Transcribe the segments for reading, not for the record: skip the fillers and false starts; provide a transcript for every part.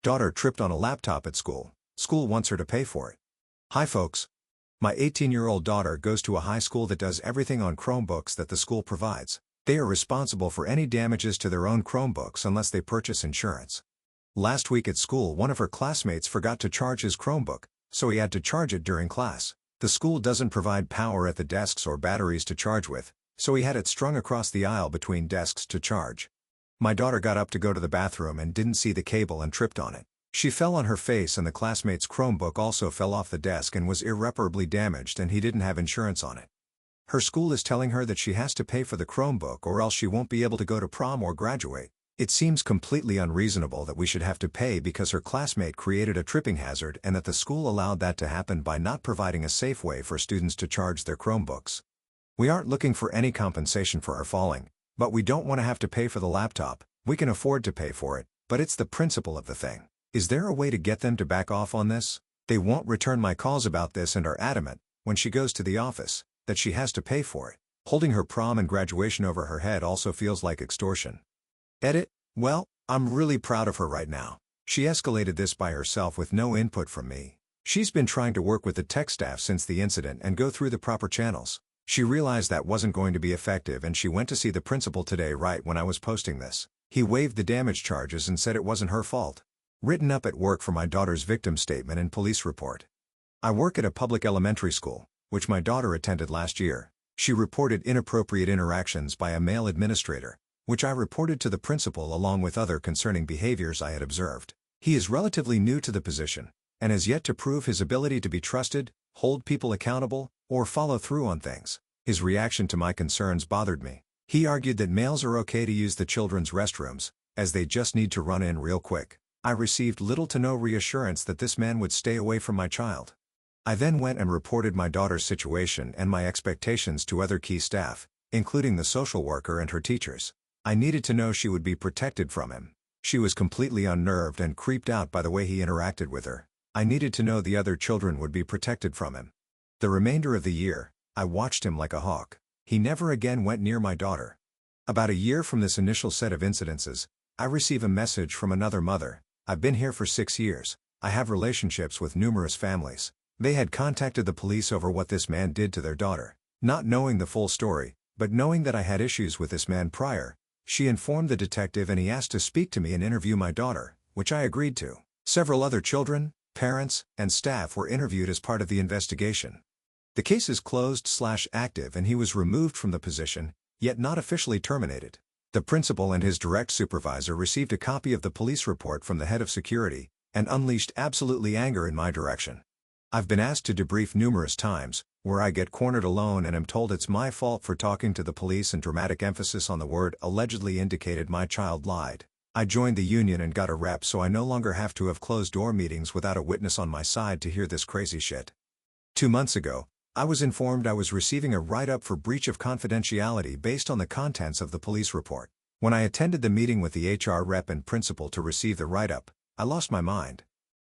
Daughter tripped on a laptop at school. School wants her to pay for it. Hi folks. My 18-year-old daughter goes to a high school that does everything on Chromebooks that the school provides. They are responsible for any damages to their own Chromebooks unless they purchase insurance. Last week at school, one of her classmates forgot to charge his Chromebook, so he had to charge it during class. The school doesn't provide power at the desks or batteries to charge with, so he had it strung across the aisle between desks to charge. My daughter got up to go to the bathroom and didn't see the cable and tripped on it. She fell on her face and the classmate's Chromebook also fell off the desk and was irreparably damaged, and he didn't have insurance on it. Her school is telling her that she has to pay for the Chromebook or else she won't be able to go to prom or graduate. It seems completely unreasonable that we should have to pay because her classmate created a tripping hazard and that the school allowed that to happen by not providing a safe way for students to charge their Chromebooks. We aren't looking for any compensation for our falling, but we don't want to have to pay for the laptop. We can afford to pay for it, but it's the principle of the thing. Is there a way to get them to back off on this? They won't return my calls about this and are adamant, when she goes to the office, that she has to pay for it. Holding her prom and graduation over her head also feels like extortion. Edit. Well, I'm really proud of her right now. She escalated this by herself with no input from me. She's been trying to work with the tech staff since the incident and go through the proper channels. She realized that wasn't going to be effective and she went to see the principal today right when I was posting this. He waived the damage charges and said it wasn't her fault. Written up at work for my daughter's victim statement and police report. I work at a public elementary school, which my daughter attended last year. She reported inappropriate interactions by a male administrator, which I reported to the principal along with other concerning behaviors I had observed. He is relatively new to the position, and has yet to prove his ability to be trusted, hold people accountable, or follow through on things. His reaction to my concerns bothered me. He argued that males are okay to use the children's restrooms, as they just need to run in real quick. I received little to no reassurance that this man would stay away from my child. I then went and reported my daughter's situation and my expectations to other key staff, including the social worker and her teachers. I needed to know she would be protected from him. She was completely unnerved and creeped out by the way he interacted with her. I needed to know the other children would be protected from him. The remainder of the year, I watched him like a hawk. He never again went near my daughter. About a year from this initial set of incidences, I receive a message from another mother. I've been here for 6 years. I have relationships with numerous families. They had contacted the police over what this man did to their daughter. Not knowing the full story, but knowing that I had issues with this man prior, she informed the detective and he asked to speak to me and interview my daughter, which I agreed to. Several other children, parents, and staff were interviewed as part of the investigation. The case is closed/active and he was removed from the position, yet not officially terminated. The principal and his direct supervisor received a copy of the police report from the head of security, and unleashed absolutely anger in my direction. I've been asked to debrief numerous times, where I get cornered alone and am told it's my fault for talking to the police, and dramatic emphasis on the word allegedly indicated my child lied. I joined the union and got a rep so I no longer have to have closed-door meetings without a witness on my side to hear this crazy shit. 2 months ago, I was informed I was receiving a write-up for breach of confidentiality based on the contents of the police report. When I attended the meeting with the HR rep and principal to receive the write-up, I lost my mind.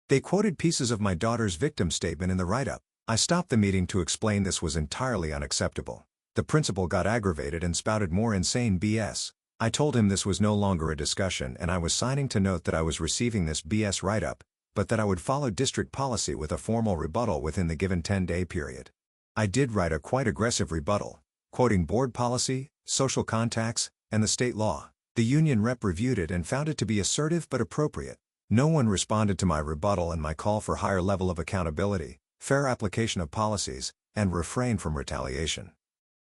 They quoted pieces of my daughter's victim statement in the write-up. I stopped the meeting to explain this was entirely unacceptable. The principal got aggravated and spouted more insane BS. I told him this was no longer a discussion and I was signing to note that I was receiving this BS write-up, but that I would follow district policy with a formal rebuttal within the given 10-day period. I did write a quite aggressive rebuttal, quoting board policy, social contacts, and the state law. The union rep reviewed it and found it to be assertive but appropriate. No one responded to my rebuttal and my call for higher level of accountability, fair application of policies, and refrain from retaliation.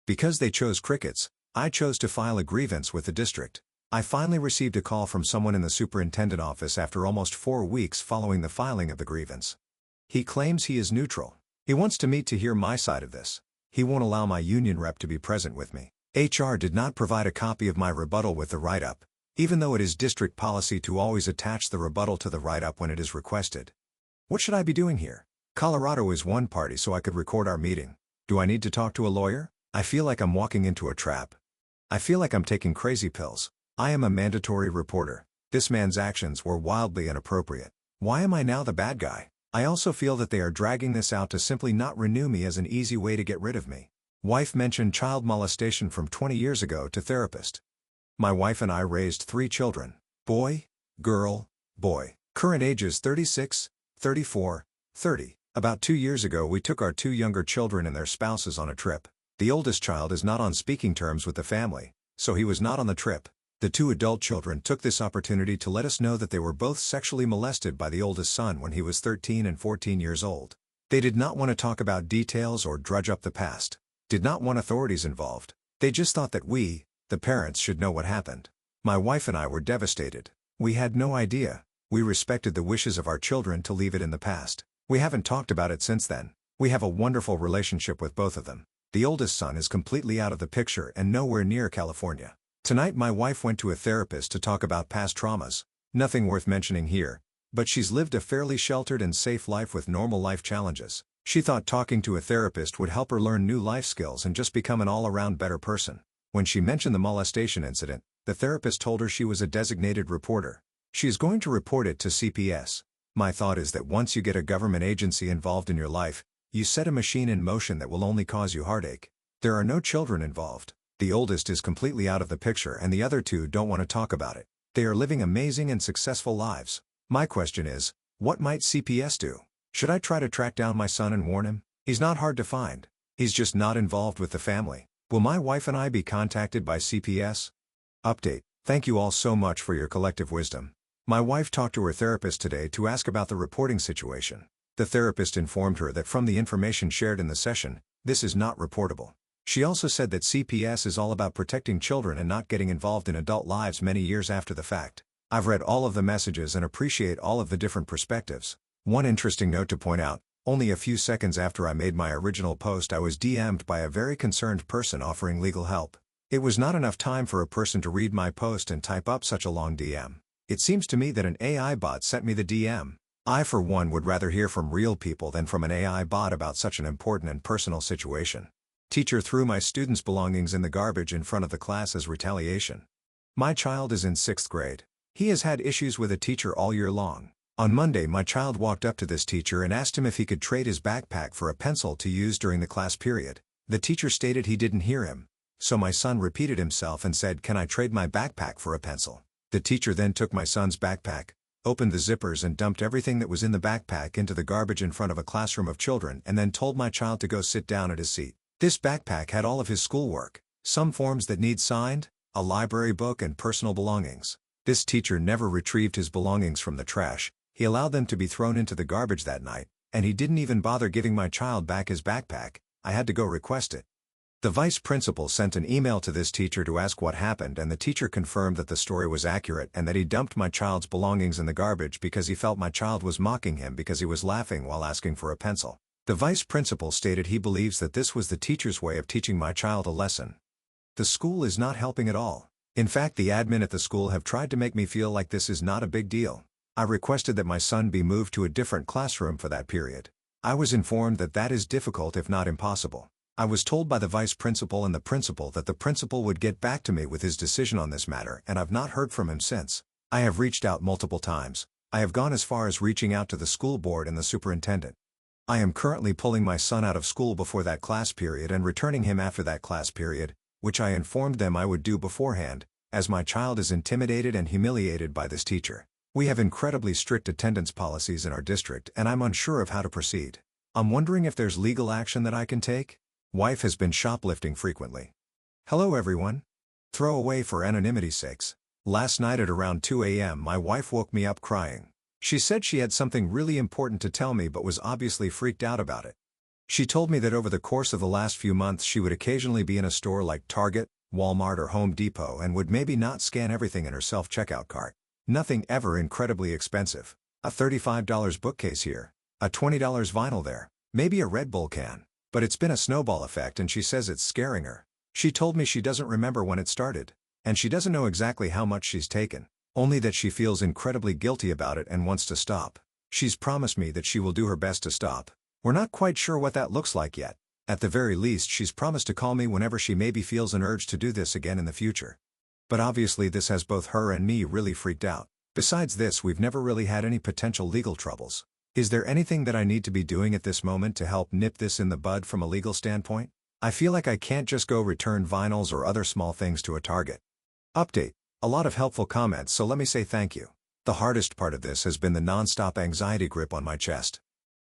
Because they chose crickets, I chose to file a grievance with the district. I finally received a call from someone in the superintendent office after almost 4 weeks following the filing of the grievance. He claims he is neutral. He wants to meet to hear my side of this. He won't allow my union rep to be present with me. HR did not provide a copy of my rebuttal with the write-up, even though it is district policy to always attach the rebuttal to the write-up when it is requested. What should I be doing here? Colorado is one party so I could record our meeting. Do I need to talk to a lawyer? I feel like I'm walking into a trap. I feel like I'm taking crazy pills. I am a mandatory reporter. This man's actions were wildly inappropriate. Why am I now the bad guy? I also feel that they are dragging this out to simply not renew me as an easy way to get rid of me. Wife mentioned child molestation from 20 years ago to therapist. My wife and I raised 3 children. Boy, girl, boy. Current ages 36, 34, 30. About 2 years ago we took our 2 younger children and their spouses on a trip. The oldest child is not on speaking terms with the family, so he was not on the trip. The 2 adult children took this opportunity to let us know that they were both sexually molested by the oldest son when he was 13 and 14 years old. They did not want to talk about details or drudge up the past. Did not want authorities involved. They just thought that we, the parents, should know what happened. My wife and I were devastated. We had no idea. We respected the wishes of our children to leave it in the past. We haven't talked about it since then. We have a wonderful relationship with both of them. The oldest son is completely out of the picture and nowhere near California. Tonight my wife went to a therapist to talk about past traumas. Nothing worth mentioning here, but she's lived a fairly sheltered and safe life with normal life challenges. She thought talking to a therapist would help her learn new life skills and just become an all-around better person. When she mentioned the molestation incident, the therapist told her she was a designated reporter. She is going to report it to CPS. My thought is that once you get a government agency involved in your life, you set a machine in motion that will only cause you heartache. There are no children involved. The oldest is completely out of the picture and the other 2 don't want to talk about it. They are living amazing and successful lives. My question is, what might CPS do? Should I try to track down my son and warn him? He's not hard to find. He's just not involved with the family. Will my wife and I be contacted by CPS? Update. Thank you all so much for your collective wisdom. My wife talked to her therapist today to ask about the reporting situation. The therapist informed her that from the information shared in the session, this is not reportable. She also said that CPS is all about protecting children and not getting involved in adult lives many years after the fact. I've read all of the messages and appreciate all of the different perspectives. One interesting note to point out, only a few seconds after I made my original post I was DM'd by a very concerned person offering legal help. It was not enough time for a person to read my post and type up such a long DM. It seems to me that an AI bot sent me the DM. I for one would rather hear from real people than from an AI bot about such an important and personal situation. Teacher threw my students' belongings in the garbage in front of the class as retaliation. My child is in 6th grade. He has had issues with a teacher all year long. On Monday my child walked up to this teacher and asked him if he could trade his backpack for a pencil to use during the class period. The teacher stated he didn't hear him. So my son repeated himself and said, "Can I trade my backpack for a pencil?" The teacher then took my son's backpack, opened the zippers and dumped everything that was in the backpack into the garbage in front of a classroom of children and then told my child to go sit down at his seat. This backpack had all of his schoolwork, some forms that need signed, a library book and personal belongings. This teacher never retrieved his belongings from the trash. He allowed them to be thrown into the garbage that night, and he didn't even bother giving my child back his backpack. I had to go request it. The vice principal sent an email to this teacher to ask what happened, and the teacher confirmed that the story was accurate and that he dumped my child's belongings in the garbage because he felt my child was mocking him because he was laughing while asking for a pencil. The vice principal stated he believes that this was the teacher's way of teaching my child a lesson. The school is not helping at all. In fact, the admin at the school have tried to make me feel like this is not a big deal. I requested that my son be moved to a different classroom for that period. I was informed that that is difficult if not impossible. I was told by the vice principal and the principal that the principal would get back to me with his decision on this matter, and I've not heard from him since. I have reached out multiple times. I have gone as far as reaching out to the school board and the superintendent. I am currently pulling my son out of school before that class period and returning him after that class period, which I informed them I would do beforehand, as my child is intimidated and humiliated by this teacher. We have incredibly strict attendance policies in our district and I'm unsure of how to proceed. I'm wondering if there's legal action that I can take? Wife has been shoplifting frequently. Hello everyone. Throw away for anonymity's sakes. Last night at around 2 a.m. my wife woke me up crying. She said she had something really important to tell me but was obviously freaked out about it. She told me that over the course of the last few months she would occasionally be in a store like Target, Walmart or Home Depot and would maybe not scan everything in her self-checkout cart. Nothing ever incredibly expensive. A $35 bookcase here. A $20 vinyl there. Maybe a Red Bull can. But it's been a snowball effect and she says it's scaring her. She told me she doesn't remember when it started. And she doesn't know exactly how much she's taken. Only that she feels incredibly guilty about it and wants to stop. She's promised me that she will do her best to stop. We're not quite sure what that looks like yet. At the very least she's promised to call me whenever she maybe feels an urge to do this again in the future. But obviously this has both her and me really freaked out. Besides this, we've never really had any potential legal troubles. Is there anything that I need to be doing at this moment to help nip this in the bud from a legal standpoint? I feel like I can't just go return vinyls or other small things to a Target. Update. A lot of helpful comments, so let me say thank you. The hardest part of this has been the non-stop anxiety grip on my chest.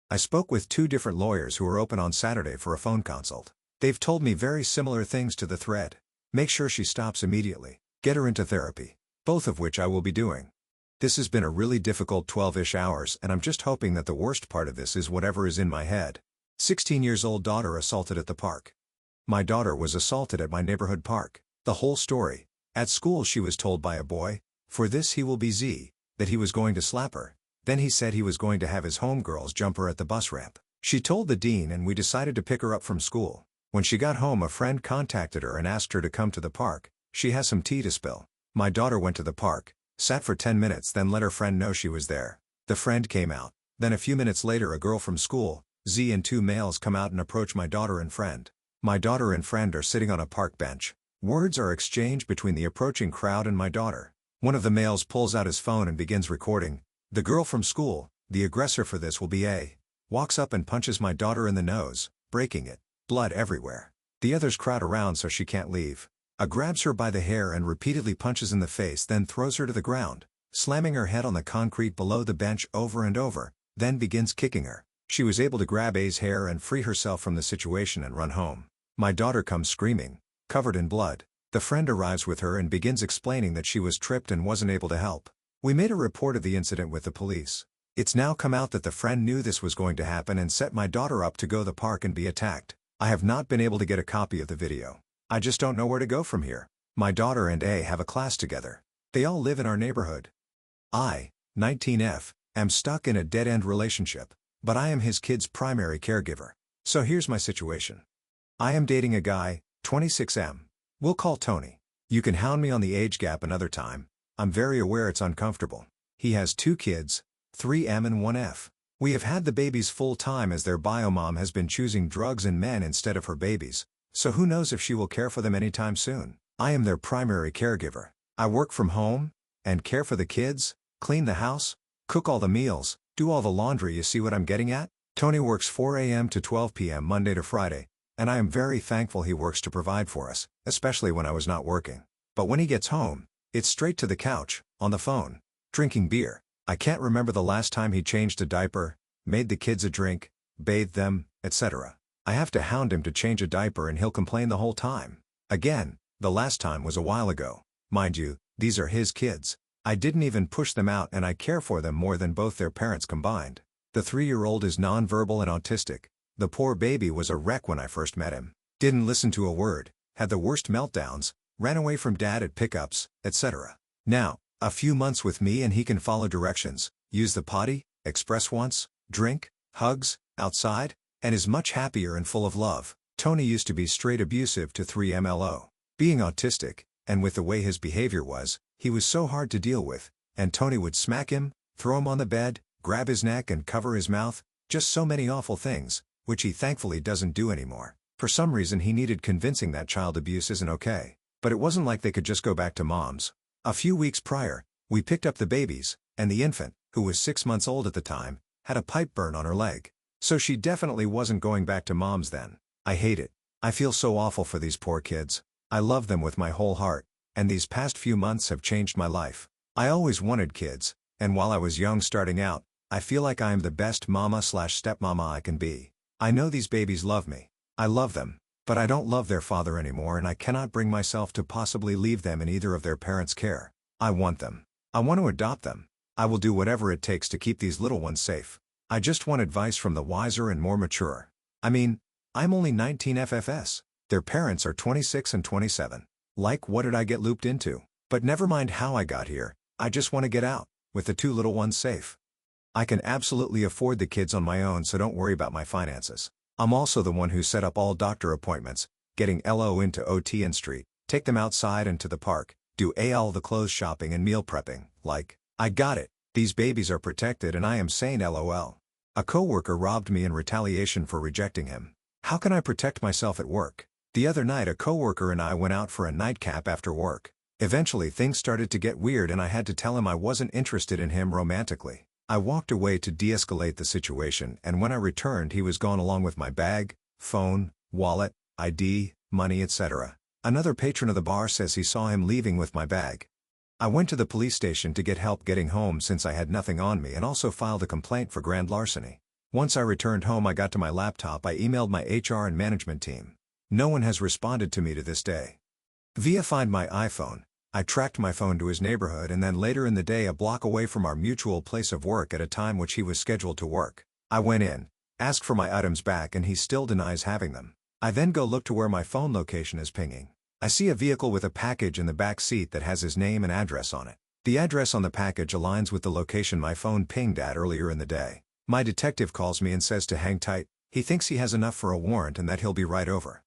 I spoke with 2 different lawyers who are open on Saturday for a phone consult. They've told me very similar things to the thread. Make sure she stops immediately. Get her into therapy. Both of which I will be doing. This has been a really difficult 12-ish hours, and I'm just hoping that the worst part of this is whatever is in my head. 16 years old daughter assaulted at the park. My daughter was assaulted at my neighborhood park. The whole story. At school she was told by a boy, "For this he will be Z," that he was going to slap her. Then he said he was going to have his homegirls jump her at the bus ramp. She told the dean and we decided to pick her up from school. When she got home a friend contacted her and asked her to come to the park. She has some tea to spill. My daughter went to the park, sat for 10 minutes then let her friend know she was there. The friend came out. Then a few minutes later a girl from school, Z, and 2 males come out and approach my daughter and friend. My daughter and friend are sitting on a park bench. Words are exchanged between the approaching crowd and my daughter. One of the males pulls out his phone and begins recording. The girl from school, the aggressor for this will be A, walks up and punches my daughter in the nose, breaking it. Blood everywhere. The others crowd around so she can't leave. A grabs her by the hair and repeatedly punches in the face then throws her to the ground, slamming her head on the concrete below the bench over and over, then begins kicking her. She was able to grab A's hair and free herself from the situation and run home. My daughter comes screaming, covered in blood. The friend arrives with her and begins explaining that she was tripped and wasn't able to help. We made a report of the incident with the police. It's now come out that the friend knew this was going to happen and set my daughter up to go to the park and be attacked. I have not been able to get a copy of the video. I just don't know where to go from here. My daughter and A have a class together. They all live in our neighborhood. I, 19F, am stuck in a dead-end relationship, but I am his kid's primary caregiver. So here's my situation. I am dating a guy, 26M. We'll call Tony. You can hound me on the age gap another time. I'm very aware it's uncomfortable. He has 2 kids, 3M and 1F. We have had the babies full time as their biomom has been choosing drugs and men instead of her babies, so who knows if she will care for them anytime soon. I am their primary caregiver. I work from home, and care for the kids, clean the house, cook all the meals, do all the laundry. You see what I'm getting at? Tony works 4 a.m. to 12 p.m. Monday to Friday, and I am very thankful he works to provide for us, especially when I was not working. But when he gets home, it's straight to the couch, on the phone, drinking beer. I can't remember the last time he changed a diaper, made the kids a drink, bathed them, etc. I have to hound him to change a diaper and he'll complain the whole time. Again, the last time was a while ago. Mind you, these are his kids. I didn't even push them out and I care for them more than both their parents combined. The 3-year-old is nonverbal and autistic. The poor baby was a wreck when I first met him. Didn't listen to a word, had the worst meltdowns, ran away from dad at pickups, etc. Now, a few months with me and he can follow directions, use the potty, express wants, drink, hugs, outside, and is much happier and full of love. Tony used to be straight abusive to 3MLO. Being autistic, and with the way his behavior was, he was so hard to deal with, and Tony would smack him, throw him on the bed, grab his neck and cover his mouth, just so many awful things, which he thankfully doesn't do anymore. For some reason he needed convincing that child abuse isn't okay. But it wasn't like they could just go back to mom's. A few weeks prior, we picked up the babies, and the infant, who was 6 months old at the time, had a pipe burn on her leg. So she definitely wasn't going back to mom's then. I hate it. I feel so awful for these poor kids. I love them with my whole heart, and these past few months have changed my life. I always wanted kids, and while I was young starting out, I feel like I am the best mama/stepmama I can be. I know these babies love me. I love them. But I don't love their father anymore and I cannot bring myself to possibly leave them in either of their parents' care. I want them. I want to adopt them. I will do whatever it takes to keep these little ones safe. I just want advice from the wiser and more mature. I mean, I'm only 19 FFS. Their parents are 26 and 27. Like, what did I get looped into? But never mind how I got here, I just want to get out, with the 2 little ones safe. I can absolutely afford the kids on my own, so don't worry about my finances. I'm also the one who set up all doctor appointments, getting LO into OT and street, take them outside and to the park, do all the clothes shopping and meal prepping. Like, I got it. These babies are protected and I am sane LOL. A coworker robbed me in retaliation for rejecting him. How can I protect myself at work? The other night a coworker and I went out for a nightcap after work. Eventually things started to get weird and I had to tell him I wasn't interested in him romantically. I walked away to de-escalate the situation and when I returned he was gone along with my bag, phone, wallet, ID, money etc. Another patron of the bar says he saw him leaving with my bag. I went to the police station to get help getting home since I had nothing on me and also filed a complaint for grand larceny. Once I returned home I got to my laptop I emailed my HR and management team. No one has responded to me to this day. Via Find My iPhone, I tracked my phone to his neighborhood and then later in the day a block away from our mutual place of work at a time which he was scheduled to work. I went in, asked for my items back and he still denies having them. I then go look to where my phone location is pinging. I see a vehicle with a package in the back seat that has his name and address on it. The address on the package aligns with the location my phone pinged at earlier in the day. My detective calls me and says to hang tight, he thinks he has enough for a warrant and that he'll be right over.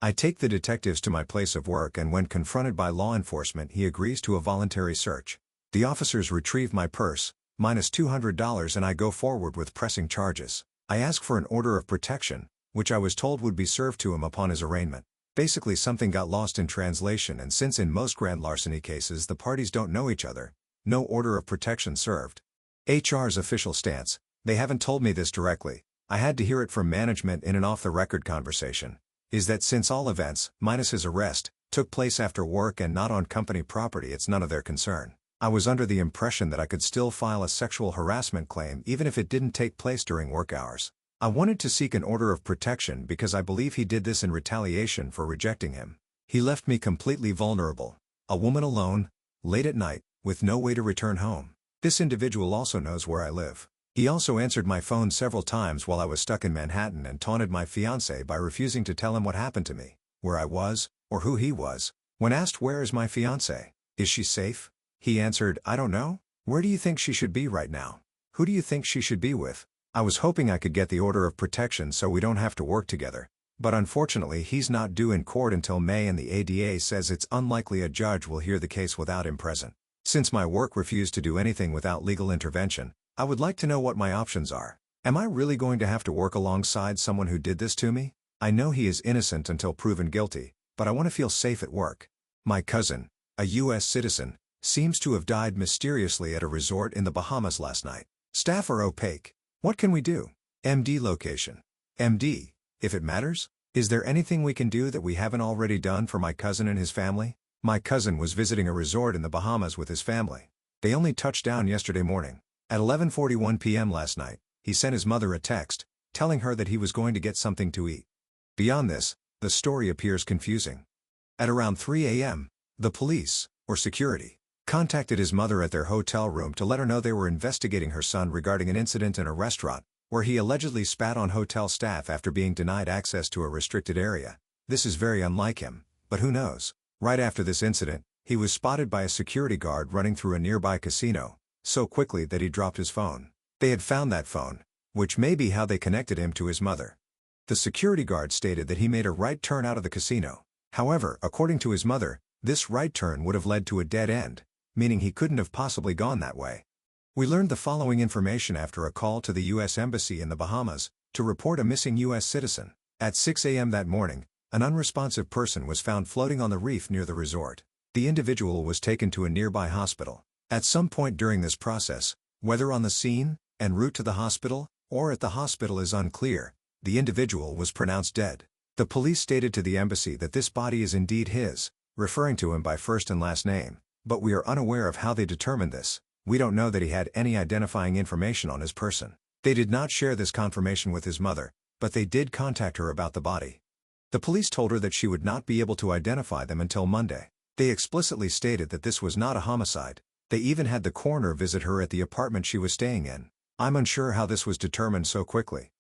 I take the detectives to my place of work and when confronted by law enforcement he agrees to a voluntary search. The officers retrieve my purse, minus $200 and I go forward with pressing charges. I ask for an order of protection, which I was told would be served to him upon his arraignment. Basically something got lost in translation and since in most grand larceny cases the parties don't know each other, no order of protection served. HR's official stance, they haven't told me this directly, I had to hear it from management in an off-the-record conversation, is that since all events, minus his arrest, took place after work and not on company property it's none of their concern. I was under the impression that I could still file a sexual harassment claim even if it didn't take place during work hours. I wanted to seek an order of protection because I believe he did this in retaliation for rejecting him. He left me completely vulnerable, a woman alone, late at night, with no way to return home. This individual also knows where I live. He also answered my phone several times while I was stuck in Manhattan and taunted my fiancée by refusing to tell him what happened to me, where I was, or who he was. When asked where is my fiancée, is she safe? He answered, I don't know. Where do you think she should be right now? Who do you think she should be with? I was hoping I could get the order of protection so we don't have to work together. But unfortunately he's not due in court until May and the ADA says it's unlikely a judge will hear the case without him present. Since my work refused to do anything without legal intervention, I would like to know what my options are. Am I really going to have to work alongside someone who did this to me? I know he is innocent until proven guilty, but I want to feel safe at work. My cousin, a U.S. citizen, seems to have died mysteriously at a resort in the Bahamas last night. Staff are opaque. What can we do? MD location. MD, if it matters? Is there anything we can do that we haven't already done for my cousin and his family? My cousin was visiting a resort in the Bahamas with his family. They only touched down yesterday morning. At 11:41 p.m. last night, he sent his mother a text, telling her that he was going to get something to eat. Beyond this, the story appears confusing. At around 3 a.m., the police, or security, contacted his mother at their hotel room to let her know they were investigating her son regarding an incident in a restaurant, where he allegedly spat on hotel staff after being denied access to a restricted area. This is very unlike him, but who knows? Right after this incident, he was spotted by a security guard running through a nearby casino, so quickly that he dropped his phone. They had found that phone, which may be how they connected him to his mother. The security guard stated that he made a right turn out of the casino. However, according to his mother, this right turn would have led to a dead end, meaning he couldn't have possibly gone that way. We learned the following information after a call to the U.S. Embassy in the Bahamas to report a missing U.S. citizen. At 6 a.m. that morning, an unresponsive person was found floating on the reef near the resort. The individual was taken to a nearby hospital. At some point during this process, whether on the scene, en route to the hospital, or at the hospital is unclear, the individual was pronounced dead. The police stated to the embassy that this body is indeed his, referring to him by first and last name, but we are unaware of how they determined this. We don't know that he had any identifying information on his person. They did not share this confirmation with his mother, but they did contact her about the body. The police told her that she would not be able to identify them until Monday. They explicitly stated that this was not a homicide. They even had the coroner visit her at the apartment she was staying in. I'm unsure how this was determined so quickly.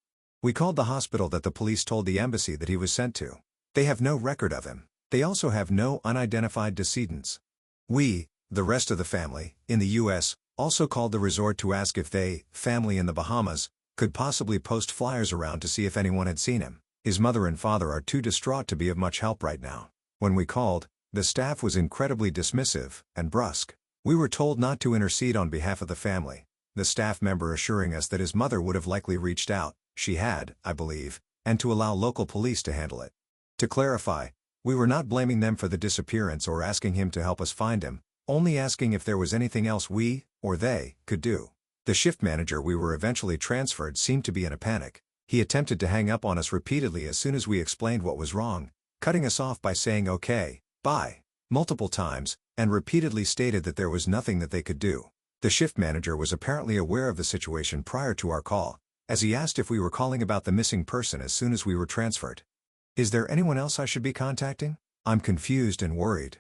We called the hospital that the police told the embassy that he was sent to. They have no record of him. They also have no unidentified decedents. We, the rest of the family, in the U.S., also called the resort to ask if they, family in the Bahamas, could possibly post flyers around to see if anyone had seen him. His mother and father are too distraught to be of much help right now. When we called, the staff was incredibly dismissive and brusque. We were told not to intercede on behalf of the family, the staff member assuring us that his mother would have likely reached out, she had, I believe, and to allow local police to handle it. To clarify, we were not blaming them for the disappearance or asking him to help us find him, only asking if there was anything else we, or they, could do. The shift manager we were eventually transferred seemed to be in a panic. He attempted to hang up on us repeatedly as soon as we explained what was wrong, cutting us off by saying okay, bye, multiple times, and repeatedly stated that there was nothing that they could do. The shift manager was apparently aware of the situation prior to our call, as he asked if we were calling about the missing person as soon as we were transferred. Is there anyone else I should be contacting? I'm confused and worried.